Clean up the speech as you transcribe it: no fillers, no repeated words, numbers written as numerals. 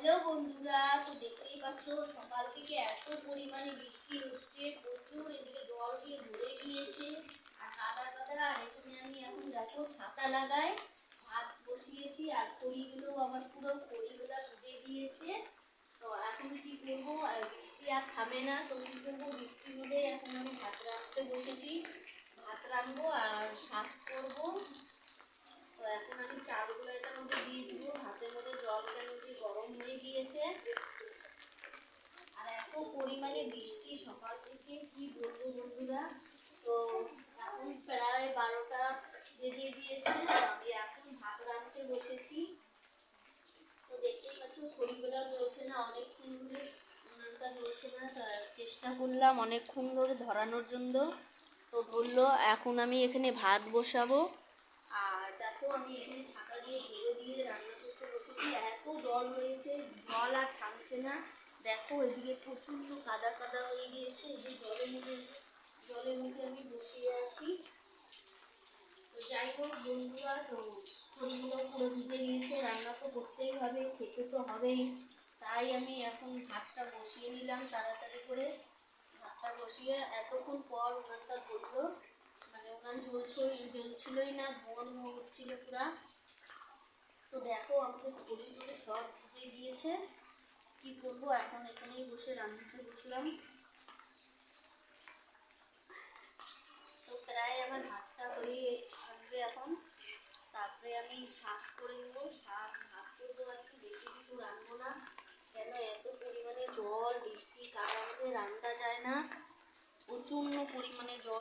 Hello বন্ধুরা, তো দেখতেই পাচ্ছ সকাল থেকে এত পরিমাণে বৃষ্টি হচ্ছে, প্রচুর এদিকে জল দিয়ে ভরে গিয়েছে আর কাদা কাদা। আর এখানে আমি এখন দেখো ছাতা লাগাই ভাত বসিয়েছি আর খড়িগুলো আমার পুরো খড়িগুলো ভিজে গিয়েছে। তো এখন কি করবো, আর বৃষ্টি আর থামে না, তো কি করবো বৃষ্টির মধ্যে এখন আমি ভাত রাঁধতে বসেছি। ভাত রাঁধবো আর শাক করবো। তো এখন আমি চালগুলো এটার মধ্যে দিয়ে দিব, ভাতের মধ্যে জলটা মধ্যে গরম হয়ে গিয়েছে। আর এত পরিমাণে বৃষ্টি সকাল থেকে কি বলবো বন্ধুরা। তো এখন প্রায় 12টা বেজে গিয়েছে, আমি এখন ভাত রাঁধতে বসেছি। তো দেখতেই পাচ্ছ খড়িগুলো জ্বলছে না, অনেকক্ষণ ধরে উনানটা জ্বলছে না, চেষ্টা করলাম অনেকক্ষণ ধরে ধরানোর জন্য, তো ধরলো। এখন আমি এখানে ভাত বসাবো। আর দেখো আমি এখানে ছাতা দিয়ে ঘিরে দিয়ে রান্না করতে বসেছি, এত জল হয়েছে, জল আর থামছে না। দেখো এদিকে প্রচণ্ড কাদা কাদা হয়ে গিয়েছে, এই যে জলের মধ্যে আমি বসিয়ে আছি। তো যাই হোক বন্ধুরা, তো খড়িগুলো পুরো ভিজে গিয়েছে, রান্না তো করতেই হবে, খেতে তো হবেই। তাই আমি এখন ভাতটা বসিয়ে নিলাম তাড়াতাড়ি করে। ভাতটা বসিয়ে এতক্ষণ পর উনানটা ধরলো, মানে উনান জ্বলছিলই না, ধোঁয়া ধোঁয়া হচ্ছিল পুরা। তো দেখো আমাদের খড়ি টড়ি সব ভিজে গিয়েছে, কি করবো এখন এখানেই বসে রান্নাতে বসলাম। তো প্রায় আমার ভাতটা হয়ে আসবে এখন, তারপরে আমি শাক করে নেবো। ভাত করবো আর কি, বেশি কিছু রাঁধবো না, কেন এত পরিমাণে জল বৃষ্টি কাদার মধ্যে রান্না যায় না, প্রচণ্ড পরিমাণে জল।